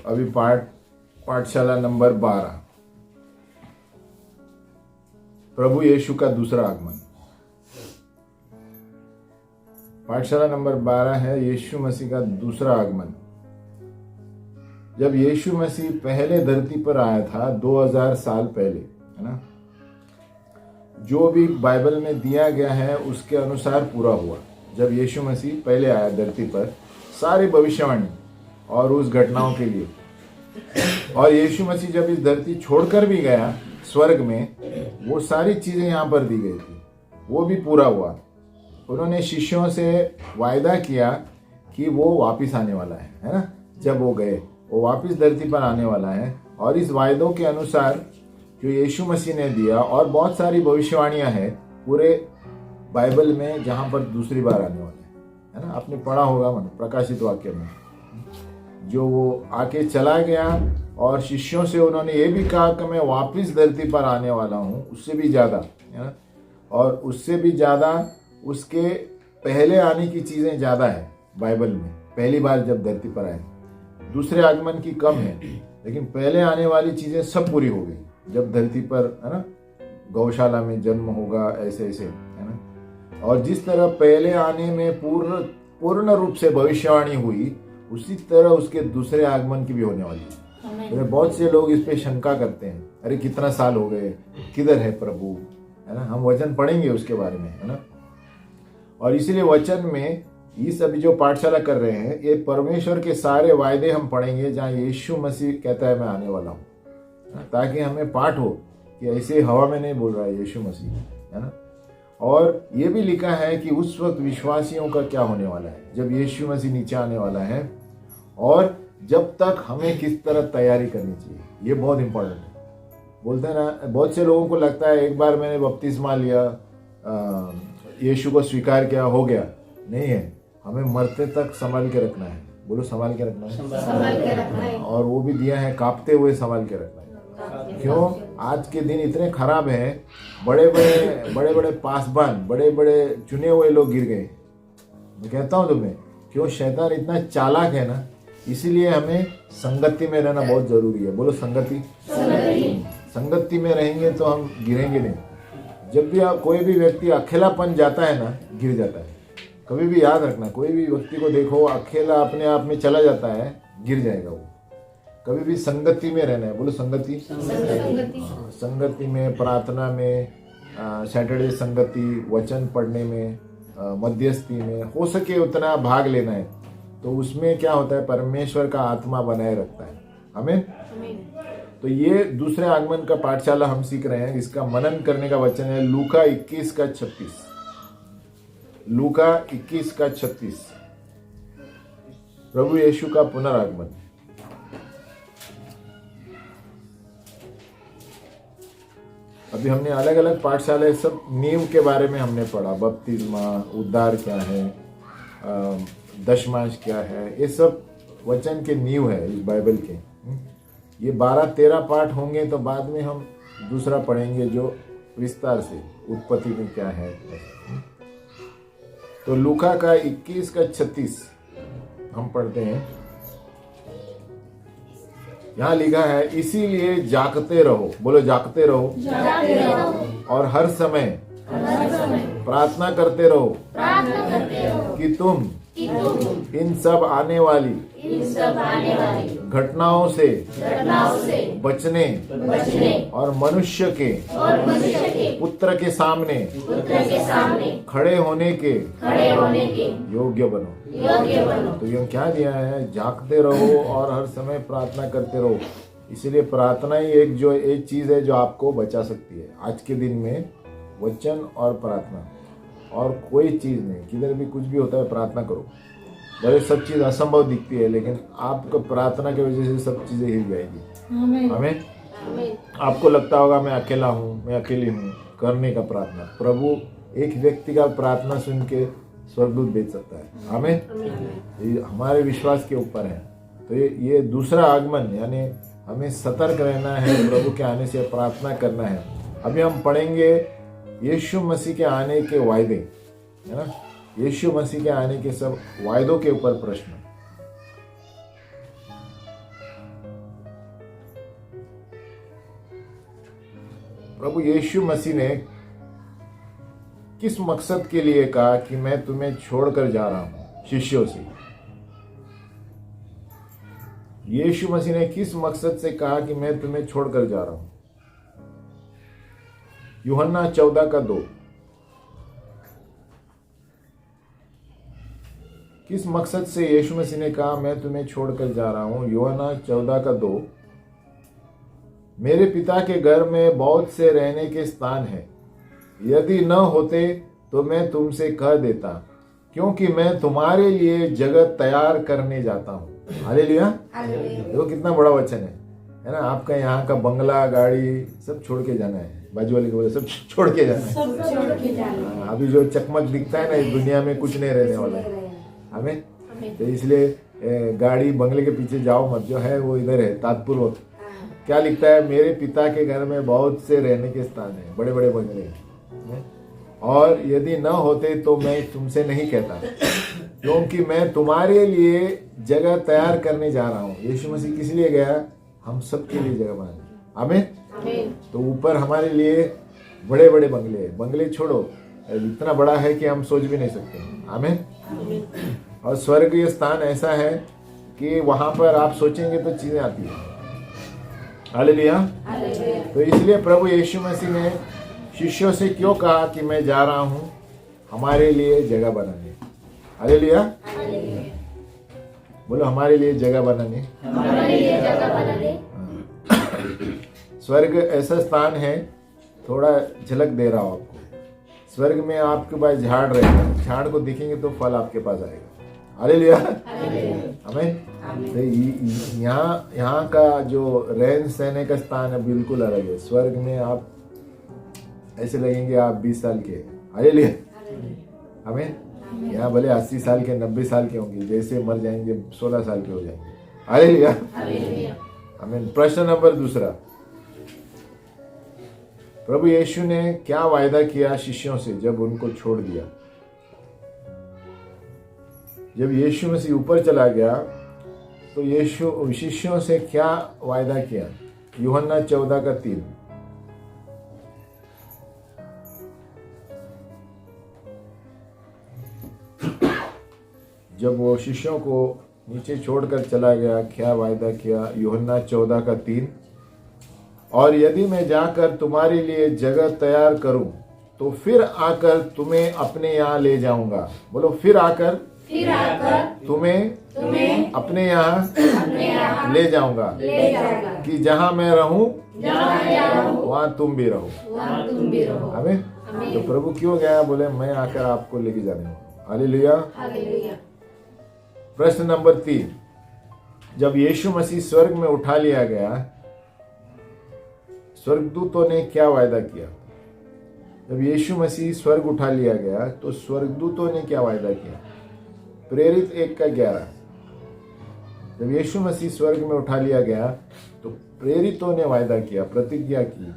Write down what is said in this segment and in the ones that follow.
अभी पाठशाला नंबर 12, प्रभु यीशु का दूसरा आगमन। पाठशाला नंबर 12 है यीशु मसीह का दूसरा आगमन। जब यीशु मसीह पहले धरती पर आया था 2000 साल पहले, है ना, जो भी बाइबल में दिया गया है उसके अनुसार पूरा हुआ। जब यीशु मसीह पहले आया धरती पर, सारी भविष्यवाणी और उस घटनाओं के लिए, और यीशु मसीह जब इस धरती छोड़कर भी गया स्वर्ग में, वो सारी चीजें यहाँ पर दी गई थी, वो भी पूरा हुआ। उन्होंने शिष्यों से वायदा किया कि वो वापिस आने वाला है ना। जब वो गए, वो वापिस धरती पर आने वाला है, और इस वायदों के अनुसार जो यीशु मसीह ने दिया, और बहुत सारी भविष्यवाणियां हैं पूरे बाइबल में जहां पर दूसरी बार आने वाले है ना। आपने पढ़ा होगा मन प्रकाशित वाक्य में, जो वो आके चला गया और शिष्यों से उन्होंने ये भी कहा कि मैं वापिस धरती पर आने वाला हूँ, उससे भी ज़्यादा, है ना, और उससे भी ज़्यादा उसके पहले आने की चीज़ें ज़्यादा है बाइबल में। पहली बार जब धरती पर आए, दूसरे आगमन की कम है, लेकिन पहले आने वाली चीज़ें सब पूरी हो गई जब धरती पर, है ना, गौशाला में जन्म होगा, ऐसे ऐसे, है ना। और जिस तरह पहले आने में पूर्ण रूप से भविष्यवाणी हुई, उसी तरह उसके दूसरे आगमन की भी होने वाली है। तो बहुत से लोग इस पे शंका करते हैं, अरे कितना साल हो गए, किधर है प्रभु, है ना। हम वचन पढ़ेंगे उसके बारे में, है ना। और इसीलिए वचन में इस अभी जो पाठशाला कर रहे हैं, ये परमेश्वर के सारे वायदे हम पढ़ेंगे जहाँ यीशु मसीह कहता है मैं आने वाला हूँ, ताकि हमें पाठ हो कि ऐसे हवा में नहीं बोल रहा है यीशु मसीह, है ना। और ये भी लिखा है कि उस वक्त विश्वासियों का क्या होने वाला है जब यीशु मसीह नीचे आने वाला है, और जब तक हमें किस तरह तैयारी करनी चाहिए। ये बहुत इंपॉर्टेंट है। बोलते हैं ना, बहुत से लोगों को लगता है एक बार मैंने बपतिस्मा लिया, यीशु को स्वीकार किया, हो गया। नहीं है, हमें मरते तक संभाल के रखना है। बोलो संभाल के रखना है, संभाल के रखना है। और वो भी दिया है कांपते हुए संभाल के रखना है। क्यों? आज के दिन इतने खराब हैं, बड़े बड़े पासबान, बड़े बड़े चुने हुए लोग गिर गए। मैं कहता हूँ तुम्हें, क्यों? शैतान इतना चालाक है ना, इसीलिए हमें संगति में रहना बहुत जरूरी है। बोलो संगति। संगति में रहेंगे तो हम गिरेंगे नहीं। जब भी कोई भी व्यक्ति अकेलापन जाता है ना, गिर जाता है। कभी भी याद रखना, कोई भी व्यक्ति को देखो अकेला अपने आप में चला जाता है, गिर जाएगा वो। कभी भी संगति में रहना है। बोलो संगति। संगति में, प्रार्थना में, सैटरडे संगति, वचन पढ़ने में, मध्यस्थी में हो सके उतना भाग लेना है। तो उसमें क्या होता है, परमेश्वर का आत्मा बनाए रखता है हमें। तो ये दूसरे आगमन का पाठशाला हम सीख रहे हैं। इसका मनन करने का वचन है लूका 21 का 36। लूका 21 का 36, प्रभु यीशु का पुनरागमन। अभी हमने अलग अलग पाठशाला सब नींव के बारे में हमने पढ़ा। बपतिस्मा, उद्धार क्या है, दशमांश क्या है, ये सब वचन के नींव है इस बाइबल के। ये 12-13 पाठ होंगे, तो बाद में हम दूसरा पढ़ेंगे जो विस्तार से उत्पत्ति में क्या है। तो लूका का 21 का 36 हम पढ़ते हैं। यहाँ लिखा है, इसीलिए जागते रहो। बोलो जागते रहो, और हर समय प्रार्थना करते रहो कि तुम इन सब आने वाली घटनाओं से बचने और मनुष्य के पुत्र के सामने खड़े होने के योग्य बनो। तो ये क्या दिया है? जागते रहो और हर समय प्रार्थना करते रहो। इसलिए प्रार्थना ही एक चीज है जो आपको बचा सकती है आज के दिन में। वचन और प्रार्थना, और कोई चीज नहीं। किधर भी कुछ भी होता है, प्रार्थना करो। भले सब चीज असंभव दिखती है, लेकिन आपको प्रार्थना की वजह से सब चीजें हिल जाएगी। हमें आपको लगता होगा मैं अकेला हूँ, मैं अकेली हूँ, करने का प्रार्थना। प्रभु एक व्यक्ति का प्रार्थना सुन के स्वर्गदूत भेज सकता है। हमें हमारे विश्वास के ऊपर है। तो ये दूसरा आगमन, यानी हमें सतर्क रहना है, प्रभु के आने से प्रार्थना करना है। अभी हम पढ़ेंगे यीशु मसीह के आने के वायदे, है ना। यीशु मसीह के आने के सब वायदों के ऊपर प्रश्न। प्रभु यीशु मसीह ने किस मकसद के लिए कहा कि मैं तुम्हें छोड़कर जा रहा हूं शिष्यों से? यीशु मसीह ने किस मकसद से कहा कि मैं तुम्हें छोड़कर जा रहा हूं? यूहन्ना 14:2 किस मकसद से यीशु मसीह ने कहा मैं तुम्हें छोड़कर जा रहा हूं? यूहन्ना 14:2 मेरे पिता के घर में बहुत से रहने के स्थान हैं, यदि न होते तो मैं तुमसे कह देता, क्योंकि मैं तुम्हारे लिए जगह तैयार करने जाता हूँ। हालेलुया। देखो कितना बड़ा वचन है ना। आपका यहाँ का बंगला, गाड़ी सब छोड़ के जाना है। बाजू वाले को बोले सब छोड़ के जाना है। अभी जो चकमक दिखता है ना, इस दुनिया में कुछ नहीं रहने वाला है हमें। तो इसलिए गाड़ी बंगले के पीछे जाओ मत, जो है वो इधर है तात्पूर्वक। क्या लिखता है? मेरे पिता के घर में बहुत से रहने के स्थान है, बड़े बड़े बंगले हैं, और यदि न होते तो मैं तुमसे नहीं कहता, क्योंकि मैं तुम्हारे लिए जगह तैयार करने जा रहा हूँ। यीशु मसीह किस लिए गया? हम सबके लिए जगह बनाने। आमीन। तो ऊपर हमारे लिए बड़े बड़े बंगले, बंगले छोड़ो, इतना बड़ा है कि हम सोच भी नहीं सकते। आमीन। और स्वर्गीय स्थान ऐसा है कि वहां पर आप सोचेंगे तो चीजें आती है। हालेलुया। तो इसलिए प्रभु यीशु मसीह ने शिष्यों से क्यों कहा कि मैं जा रहा हूं हमारे लिए जगह बनाने? हालेलुया। बोलो हमारे लिए जगह बनाने। स्वर्ग ऐसा स्थान है, थोड़ा झलक दे रहा हूं आपको। स्वर्ग में आपके पास झाड़ रहेगा, झाड़ को देखेंगे तो फल आपके पास आएगा। हालेलुया। आमीन। तो यहाँ का जो रहन सहने का स्थान है बिल्कुल अलग है। स्वर्ग में आप ऐसे लगेंगे आप 20 साल के। हालेलुया। आमीन। यहाँ भले 80 साल के, 90 साल के होंगे, जैसे मर जाएंगे 16 साल के हो जाएंगे। हालेलुया। आमीन। प्रश्न नंबर 2, प्रभु यीशु ने क्या वायदा किया शिष्यों से जब उनको छोड़ दिया? जब यीशु मसीह ऊपर चला गया तो यीशु शिष्यों से क्या वायदा किया? यूहन्ना 14:3 जब वो शिष्यों को नीचे छोड़कर चला गया, क्या वायदा किया? यूहन्ना 14:3 और यदि मैं जाकर तुम्हारे लिए जगह तैयार करूं तो फिर आकर तुम्हें अपने यहाँ ले जाऊंगा। बोलो फिर आकर तुम्हें अपने यहाँ ले जाऊंगा, कि जहां मैं रहूं वहां तुम भी रहो। आमीन। तो प्रभु क्यों गया? बोले मैं आकर आपको लेके जाने वाला। हालेलुया। प्रश्न नंबर 3, जब यीशु मसीह स्वर्ग में उठा लिया गया, स्वर्गदूतों ने क्या वायदा किया? जब यीशु मसीह स्वर्ग उठा लिया गया तो स्वर्गदूतों ने क्या वायदा किया? प्रेरित 1:11 जब यीशु मसीह स्वर्ग में उठा लिया गया तो प्रेरितों ने वायदा किया, प्रतिज्ञा की।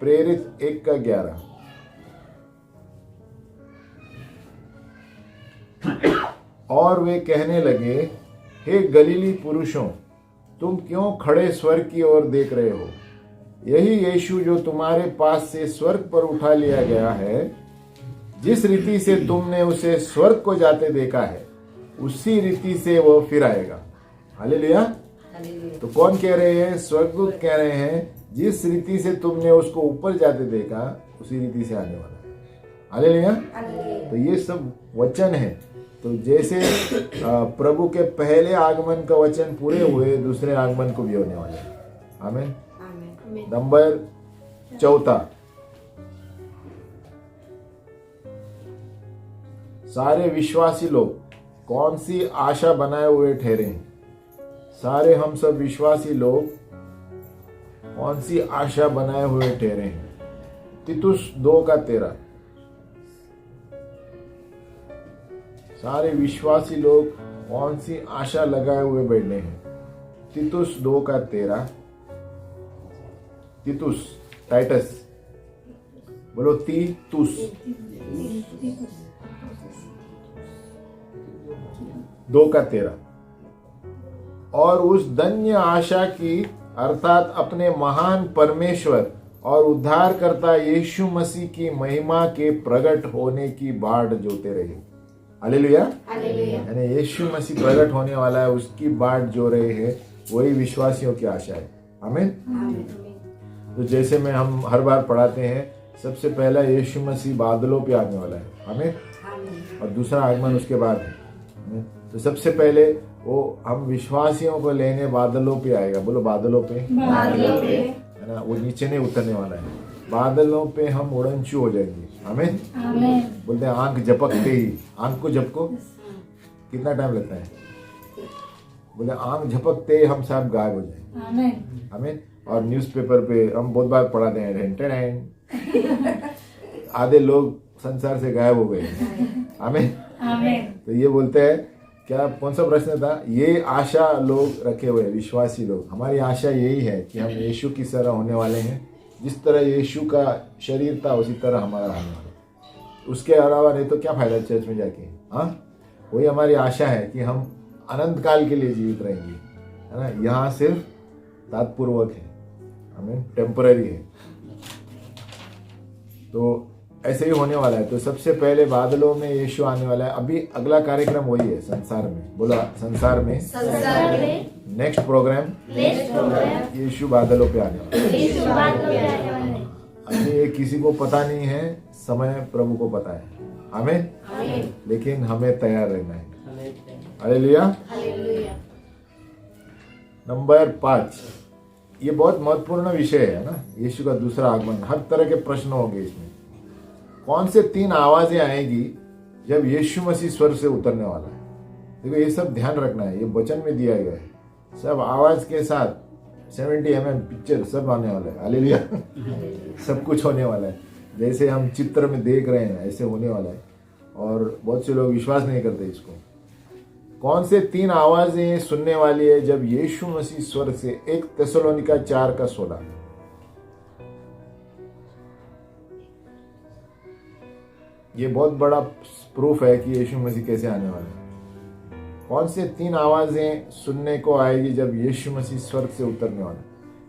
प्रेरित 1:11 और वे कहने लगे, हे गलीली पुरुषों, तुम क्यों खड़े स्वर्ग की ओर देख रहे हो? यही यीशु जो तुम्हारे पास से स्वर्ग पर उठा लिया गया है, जिस रीति से तुमने उसे स्वर्ग को जाते देखा है, उसी रीति से वो फिर आएगा। हालेलुया। तो कौन कह रहे हैं? स्वर्गदूत कह रहे हैं, जिस रीति से तुमने उसको ऊपर जाते देखा उसी रीति से आने वाला है। हालेलुया। तो ये सब वचन है। तो जैसे प्रभु के पहले आगमन का वचन पूरे हुए, दूसरे आगमन को भी होने वाले हैं। आमीन। नंबर 4, सारे विश्वासी लोग कौन सी आशा बनाए हुए ठहरे हैं? सारे हम सब विश्वासी लोग कौन सी आशा बनाए हुए ठहरे हैं? तीतुस 2:13 सारे विश्वासी लोग कौन सी आशा लगाए हुए बैठे हैं? तीतुस 2:13 तीतुस, टाइटस, बोलो तीतुस 2:13 और उस धन्य आशा की अर्थात अपने महान परमेश्वर और उद्धारकर्ता यीशु मसीह की महिमा के प्रकट होने की बाट जोते रहे। हालेलुया। यानी यीशु मसीह प्रकट होने वाला है, उसकी बाट जो रहे हैं, वही विश्वासियों की आशा है। आमीन। तो जैसे में हम हर बार पढ़ाते हैं, सबसे पहला यीशु मसीह बादलों पे आने वाला है। आमीन। और दूसरा आगमन उसके बाद है। तो सबसे पहले वो हम विश्वासियों को लेने बादलों पे आएगा। बोलो बादलों पे, है ना। वो नीचे नहीं उतरने वाला है, बादलों पे हम उड़नचू हो जाएंगे। आमीन। बोलते हैं आंख झपकते ही, आंख को झपको कितना टाइम लगता है? बोले आंख झपकते ही हम सब गायब हो जाएंगे। आमीन। और न्यूज़पेपर पे हम बहुत बार पढ़ाते हैं, आधे लोग संसार से गायब हो गए। आमीन। तो ये बोलते हैं, क्या कौन सा प्रश्न था? ये आशा लोग रखे हुए, विश्वासी लोग, हमारी आशा यही है कि हम यीशु की तरह होने वाले हैं। जिस तरह यीशु का शरीर था उसी तरह हमारा होने वाला है। उसके अलावा नहीं तो क्या फायदा चर्च में जाके। हाँ, वही हमारी आशा है कि हम अनंत काल के लिए जीवित रहेंगे, है ना। यहाँ सिर्फ तात्पूर्वक है, हमें टेम्पररी है। तो ऐसे ही होने वाला है। तो सबसे पहले बादलों में यीशु आने वाला है। अभी अगला कार्यक्रम वही है संसार में। बोला संसार में नेक्स्ट प्रोग्राम यीशु बादलों पे आने वाला है। अभी ये किसी को पता नहीं है, समय प्रभु को पता है। आमीन। लेकिन हमें तैयार रहना है। हालेलुया। नंबर 5, ये बहुत महत्वपूर्ण विषय है ना, यीशु का दूसरा आगमन। हर तरह के प्रश्न होंगे इसमें। कौन से 3 आवाजें आएगी जब यीशु मसीह स्वर्ग से उतरने वाला है? देखो ये सब ध्यान रखना है, ये वचन में दिया गया है। सब आवाज के साथ 70 mm पिक्चर सब आने वाला है। हालेलुया। सब कुछ होने वाला है, जैसे हम चित्र में देख रहे हैं ऐसे होने वाला है। और बहुत से लोग विश्वास नहीं करते इसको। कौन से 3 आवाजें सुनने वाली है जब यीशु मसीह स्वर्ग से? 1 थिस्सलुनीका 4:16। ये बहुत बड़ा प्रूफ है कि यीशु मसीह कैसे आने वाले हैं। कौन से 3 आवाजें सुनने को आएगी जब यीशु मसीह स्वर्ग से उतरने वाला है?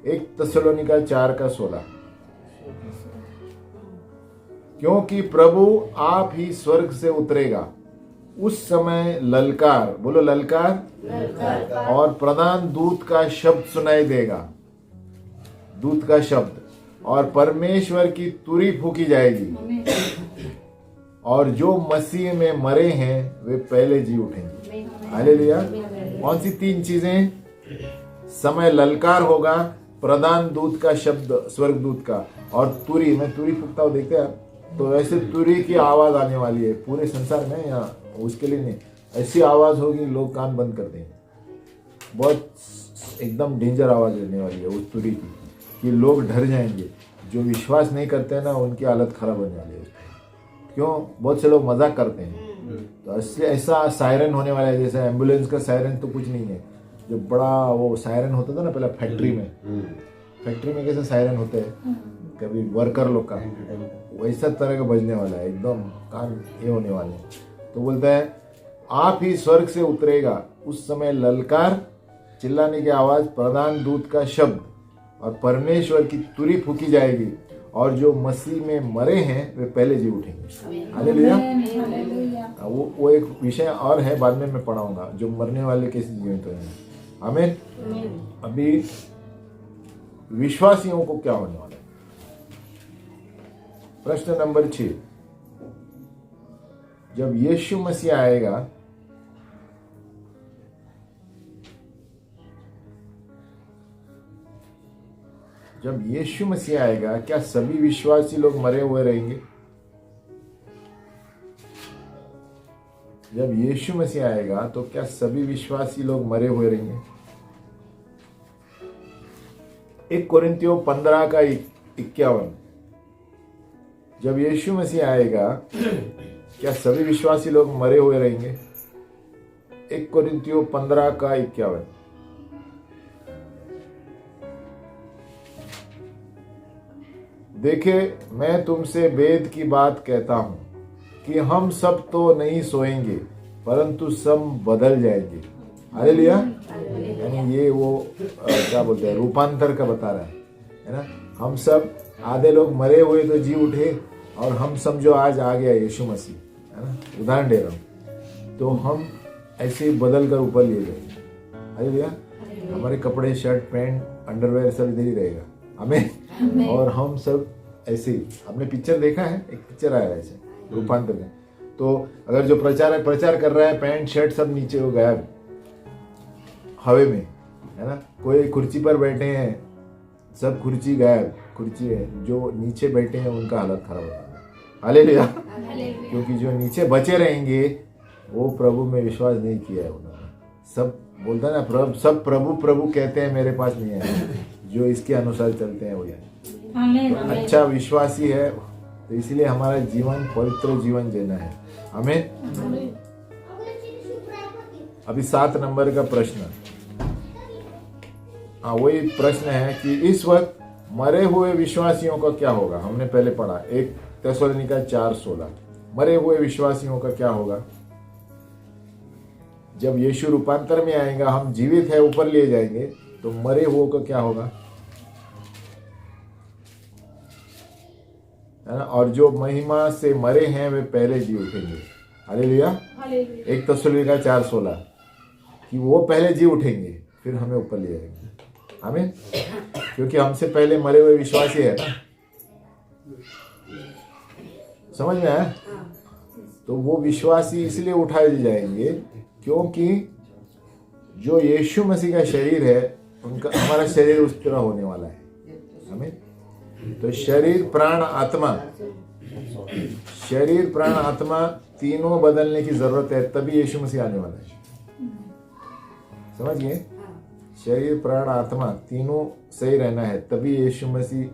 1 थिस्सलुनीका 4:16। क्योंकि प्रभु आप ही स्वर्ग से उतरेगा, उस समय ललकार, बोलो ललकार, और प्रधान दूत का शब्द सुनाई देगा, दूत का शब्द, और परमेश्वर की तुरी फूकी जाएगी, और जो मसीह में मरे हैं वे पहले जी उठेंगे। हालेलुया। कौन सी 3 चीजें? समय ललकार होगा, प्रधान दूत का शब्द स्वर्गदूत का, और तुरी, मैं तुरी फूकता हूँ देखते हैं, तो ऐसे तुरी की आवाज आने वाली है पूरे संसार में। या उसके लिए नहीं, ऐसी आवाज होगी लोग कान बंद कर देंगे। बहुत एकदम डेंजर आवाज रहने वाली है उस तुरी की, कि लोग डर जाएंगे। जो विश्वास नहीं करते हैं ना, उनकी हालत खराब होने वाली है। क्यों? बहुत से लोग मजाक करते हैं। तो ऐसा सायरन होने वाला है, जैसे एम्बुलेंस का सायरन तो कुछ नहीं है। जो बड़ा वो सायरन होता था ना पहले फैक्ट्री में कैसे सायरन होते हैं कभी वर्कर लोग का, वैसा तरह का बजने वाला है, एकदम कान ये होने वाले हैं। तो बोलता है आप ही स्वर्ग से उतरेगा, उस समय ललकार, चिल्लाने की आवाज, प्रधान दूत का शब्द, और परमेश्वर की तुरी फूकी जाएगी, और जो मसीह में मरे हैं वे पहले जी उठेंगे। हालेलुया। वो एक विषय और है, बाद में मैं पढ़ाऊंगा, जो मरने वाले कैसे जीवित हैं। आमीन। अभी विश्वासियों को क्या होने वाला है? प्रश्न नंबर 6, जब यीशु मसीह आएगा, जब यीशु मसीह आएगा क्या सभी विश्वासी लोग मरे हुए रहेंगे? जब यीशु मसीह आएगा तो क्या सभी विश्वासी लोग मरे हुए रहेंगे? 1 कोरिन्थियों 15:51। जब यीशु मसीह आएगा क्या सभी विश्वासी लोग मरे हुए रहेंगे? 1 कोरिन्थियों 15:51। देखे, मैं तुमसे वेद की बात कहता हूं कि हम सब तो नहीं सोएंगे, परंतु सब बदल जाएंगे। हालेलुया। यानी ये वो क्या बोलते हैं, रूपांतर का बता रहा है है ना। हम सब आधे लोग मरे हुए तो जी उठे, और हम समझो आज आ गया यीशु मसीह, है ना, उदाहरण दे रहा हूँ, तो हम ऐसे ही बदल कर ऊपर लिए जाएंगे। अरे भैया, हमारे कपड़े, शर्ट, पैंट, अंडरवेयर सब इधर ही रहेगा, हमें, और हम सब ऐसे ही। आपने पिक्चर देखा है, एक पिक्चर आया है ऐसे रूपांतर में, तो अगर जो प्रचार कर रहा है, पैंट शर्ट सब नीचे हो गया हवे में, है ना। कोई कुर्सी पर बैठे हैं, सब कुर्सी गायब, कुर्सी है, जो नीचे बैठे हैं उनका हालत खराब होता है। हालेलुया। क्योंकि जो नीचे बचे रहेंगे वो प्रभु में विश्वास नहीं किया है उन्होंने। सब बोलता है ना, सब प्रभु प्रभु कहते हैं, मेरे पास नहीं है, जो इसके अनुसार चलते हैं वही तो अच्छा विश्वासी है। तो इसलिए हमारा जीवन पवित्र जीवन जीना है, हमें। अभी 7 नंबर का प्रश्न, हाँ वही प्रश्न है कि इस वक्त मरे हुए विश्वासियों का क्या होगा। हमने पहले पढ़ा 1 थिस्सलुनीका 4:16, मरे हुए विश्वासियों का क्या होगा। जब यीशु रूपांतर में आएगा, हम जीवित है ऊपर लिए जाएंगे, तो मरे हुए का क्या होगा, है ना। और जो महिमा से मरे हैं वे पहले जी उठेंगे। हालेलुया। 1 थिस्सलुनीका 4:16 कि वो पहले जी उठेंगे, फिर हमें ऊपर ले जाएंगे, हमें, क्योंकि हमसे पहले मरे हुए विश्वासी है ना। समझ में आया। तो वो विश्वासी इसलिए उठाए जाएंगे क्योंकि जो यीशु मसीह का शरीर है, उनका, हमारा शरीर उस तरह होने वाला है, हमें। तो शरीर प्राण आत्मा तीनों बदलने की जरूरत है, तभी यीशु मसीह आने वाला है। समझ गए। शरीर प्राण आत्मा तीनों सही रहना है, तभी यीशु मसीह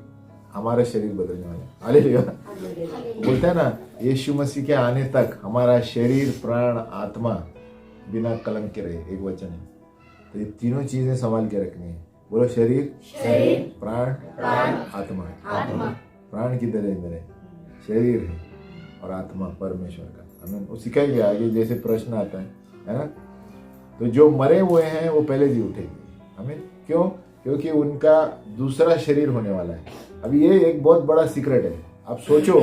हमारा शरीर बदलने वाला है। हालेलुया। बोलते हैं ना, यीशु मसीह के आने तक हमारा शरीर प्राण आत्मा बिना कलंक के रहे, एक वचन है। तो ये तीनों चीजें संभाल के रखनी है। बोलो, शरीर प्राण आत्मा। प्राण किधर है, इधर है, शरीर है, और आत्मा परमेश्वर का, हमें वो सिखाएंगे आगे, जैसे प्रश्न आता है ना। तो जो मरे हुए हैं वो पहले जी उठेंगे, हमें। क्यों? क्योंकि उनका दूसरा शरीर होने वाला है। अभी ये एक बहुत बड़ा सीक्रेट है। आप सोचो,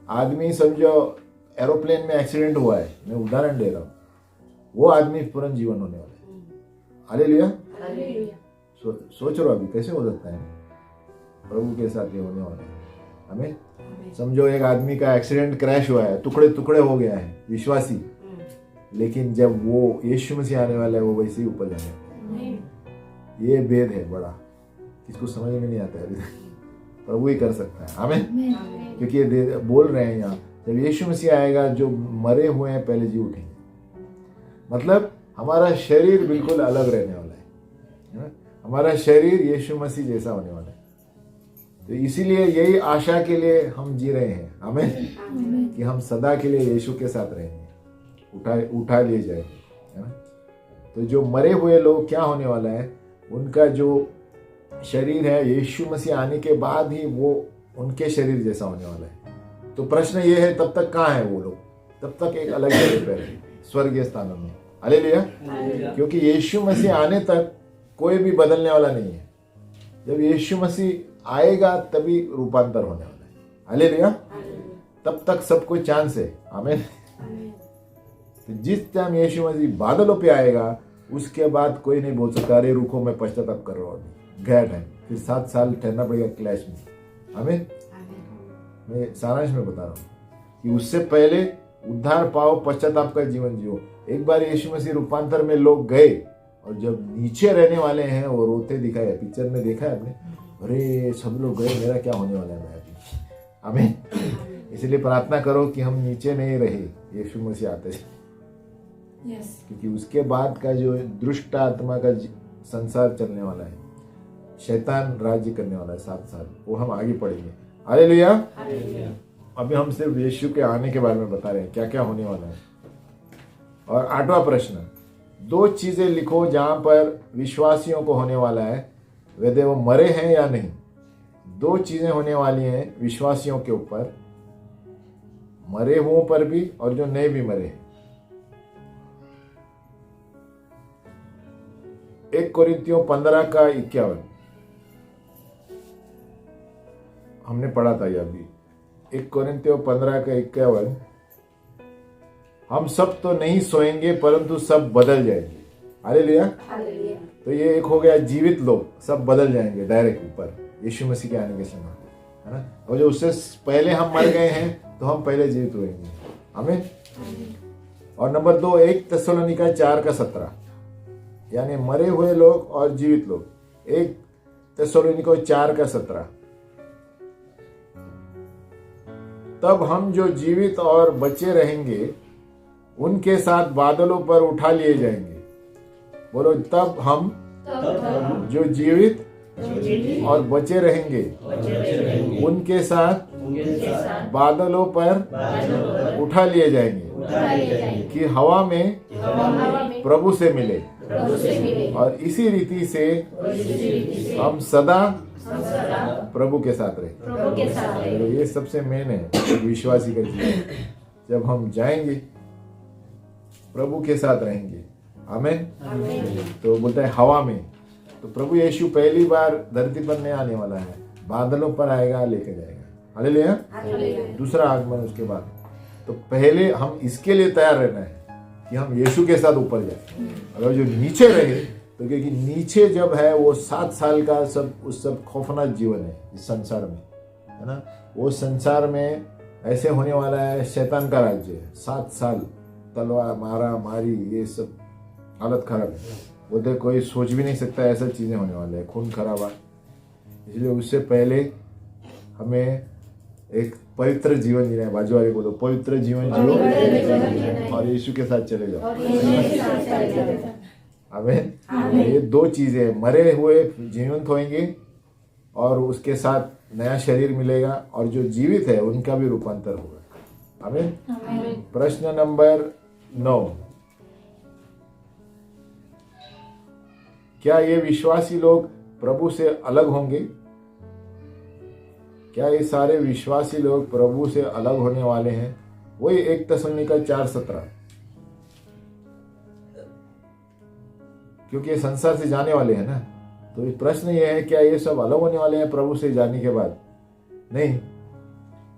आदमी समझो एरोप्लेन में एक्सीडेंट हुआ है, मैं उदाहरण दे रहा हूँ, वो आदमी पूर्ण जीवन होने वाला है। हालेलुया। सोच रहा अभी कैसे हो सकता है, प्रभु के साथ ये होने वाला है, हमें। समझो एक आदमी का एक्सीडेंट, क्रैश हुआ है, टुकड़े टुकड़े हो गया है, विश्वासी, लेकिन जब वो यीशु मसीह आने वाला है, वो वैसे ही ऊपर जाने वाला है। ये भेद है बड़ा, किसको समझ में नहीं आता है, प्रभु ही कर सकता है, हमें। क्योंकि ये बोल रहे हैं यहाँ, जब यीशु मसीह आएगा, जो मरे हुए हैं पहले जी उठेंगे। मतलब हमारा शरीर बिल्कुल अलग रहने वाला है, हमारा शरीर यीशु मसीह जैसा होने वाला है। तो इसीलिए यही आशा के लिए हम जी रहे हैं, हमें, कि हम सदा के लिए यीशु के साथ रहेंगे, उठा लिए जाएंगे, है ना। तो जो मरे हुए लोग क्या होने वाला है, उनका जो शरीर है यीशु मसीह आने के बाद ही वो उनके शरीर जैसा होने वाला है। तो प्रश्न ये है, तब तक कहाँ है वो लोग? तब तक एक अलग जगह पर है, स्वर्गीय स्थानों में। हालेलुया। क्योंकि यीशु मसीह आने तक कोई भी बदलने वाला नहीं है। जब यीशु मसीह आएगा तभी रूपांतर होने वाला है। हालेलुया। तब तक सबको चांस है, आमीन। तो जिस टाइम यीशु मसीह बादलों पे आएगा, उसके बाद कोई नहीं बोल सकता, अरे रुको मैं पश्चाताप कर रहा हूँ, गया टाइम, फिर 7 साल ठहरना पड़ेगा क्लैश में, आमीन। मैं सारांश में बता रहा हूँ कि उससे पहले उद्धार पाओ, पश्चाताप का जीवन जियो। एक बार यीशु मसीह रूपांतर में लोग गए, और जब नीचे रहने वाले हैं वो रोते दिखाए, पिक्चर में देखा है आपने, अरे सब लोग गए, मेरा क्या होने वाला है मैं अभी, आमीन। इसलिए प्रार्थना करो कि हम नीचे नहीं रहे, यीशु मसीह आते हैं। क्योंकि उसके बाद का जो दुष्ट आत्मा का संसार चलने वाला है, शैतान राज्य करने वाला है 7 साल, वो हम आगे पढ़ेंगे। हालेलुया। अभी हम सिर्फ यीशु के आने के बारे में बता रहे हैं, क्या क्या होने वाला है। और 8वां प्रश्न, 2 चीजें लिखो जहां पर विश्वासियों को होने वाला है, वैसे वो मरे हैं या नहीं। 2 चीजें होने वाली हैं विश्वासियों के ऊपर, मरे हुओं पर भी और जो नहीं भी मरे हैं। 1 कोरिन्थियों 15 का 51, हमने पढ़ा था ये अभी 1 कोरिन्थियों 15:51, हम सब तो नहीं सोएंगे परंतु सब बदल जाएंगे। हालेलुया। तो ये एक हो गया जीवित लोग, सब बदल जाएंगे डायरेक्ट ऊपर यीशु मसीह के आने के समय, है ना। और जो उससे पहले हम मर गए हैं तो हम पहले जीवित होंगे। आमीन। और नंबर 2 1 थिस्सलुनीका 4:17, यानी मरे हुए लोग और जीवित लोग। 1 थिस्सलुनीका 4:17, तब हम जो जीवित और बचे रहेंगे उनके साथ बादलों पर उठा लिए जाएंगे। बोलो, तब हम जो जीवित और बचे रहेंगे उनके साथ बादलों पर उठा लिए जाएंगे कि हवा में प्रभु से मिले, और इसी रीति से हम सदा प्रभु के साथ रहे। तो ये सबसे मेन है एक विश्वासी का जीवन। जब हम जाएंगे प्रभु के साथ रहेंगे। आमीन। तो बोलता है हवा में, तो प्रभु यीशु पहली बार धरती पर नहीं आने वाला है, बादलों पर आएगा, लेके जाएगा। हालेलुया। दूसरा आगमन उसके बाद। तो पहले हम इसके लिए तैयार रहना है कि हम यीशु के साथ ऊपर जाए। अगर जो नीचे रहे तो, क्योंकि नीचे जब है वो 7 साल का सब खौफनाक जीवन है इस संसार में, है ना। वो संसार में ऐसे होने वाला है, शैतान का राज्य है। 7 साल तलवार मारा मारी, ये सब हालत खराब है। बोलते कोई सोच भी नहीं सकता ऐसा चीजें होने वाले हैं, खून खराबा। इसलिए उससे पहले हमें एक पवित्र जीवन जीना है। बाजू वाले बोलो, पवित्र जीवन जियो और यीशु के साथ चले जाओ। आमीन। ये 2 चीजें, मरे हुए जीवंत होंगे और उसके साथ नया शरीर मिलेगा, और जो जीवित है उनका भी रूपांतर होगा। आमीन। प्रश्न नंबर 9, क्या ये विश्वासी लोग प्रभु से अलग होंगे? क्या ये सारे विश्वासी लोग प्रभु से अलग होने वाले हैं? वही 1 थिस्सलुनीका 4:17, क्योंकि ये संसार से जाने वाले हैं ना। तो प्रश्न ये है, क्या ये सब अलग होने वाले हैं प्रभु से जाने के बाद? नहीं।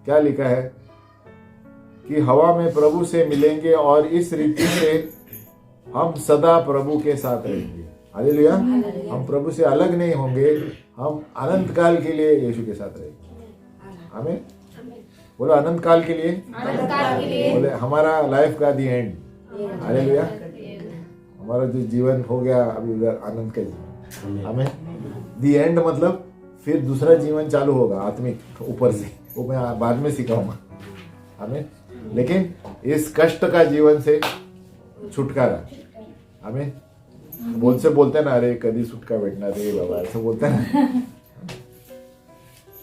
क्या लिखा है कि हवा में प्रभु से मिलेंगे और इस रीति से हम सदा प्रभु के साथ रहेंगे। हालेलुया। हम प्रभु से अलग नहीं होंगे, हम अनंत काल के लिए यीशु के साथ रहेंगे। आमीन। बोलो अनंत काल के लिए। बोले हमारा लाइफ का दी एंड। हालेलुया। हमारा जो जीवन हो गया अभी उधर अनंत का जीवन। आमीन। दी एंड मतलब फिर दूसरा जीवन चालू होगा आत्मिक ऊपर से, वो मैं बाद में सिखाऊंगा। आमीन। लेकिन इस कष्ट का जीवन से छुटकारा। आमीन। बोलते ना, अरे कभी सुटका बैठना रे बाबा, ऐसा बोलते ना।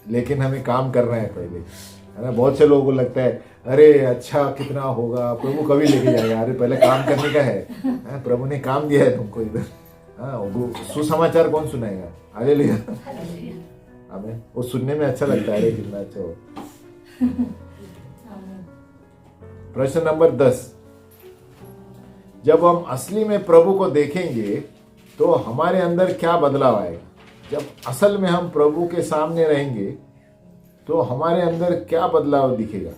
लेकिन हमें काम करना है पहले, है ना। बहुत से लोगों को लगता है अरे अच्छा कितना होगा, प्रभु कभी लेके जाएगा। अरे पहले काम करने का है। प्रभु ने काम दिया है तुमको इधर। हाँ, सुसमाचार कौन सुनाएगा? हालेलुया। हमें वो सुनने में अच्छा लगता है, अरे कितना अच्छा हो। प्रश्न नंबर 10, जब हम असली में प्रभु को देखेंगे तो हमारे अंदर क्या बदलाव आएगा? जब असल में हम प्रभु के सामने रहेंगे तो हमारे अंदर क्या बदलाव दिखेगा?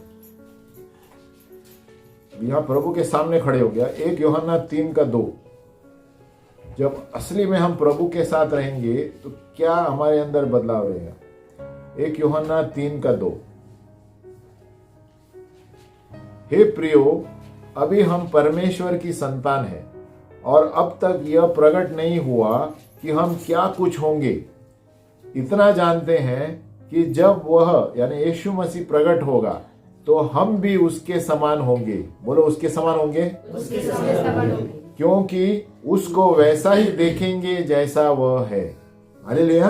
यहां प्रभु के सामने खड़े हो गया। 1 यूहन्ना 3:2, जब असली में हम प्रभु के साथ रहेंगे तो क्या हमारे अंदर बदलाव रहेगा? 1 यूहन्ना 3:2, हे प्रियो, अभी हम परमेश्वर की संतान हैं और अब तक यह प्रकट नहीं हुआ कि हम क्या कुछ होंगे। इतना जानते हैं कि जब वह यानी यीशु मसीह प्रकट होगा तो हम भी उसके समान होंगे। बोलो उसके समान होंगे। क्योंकि उसको वैसा ही देखेंगे जैसा वह है। हालेलुया।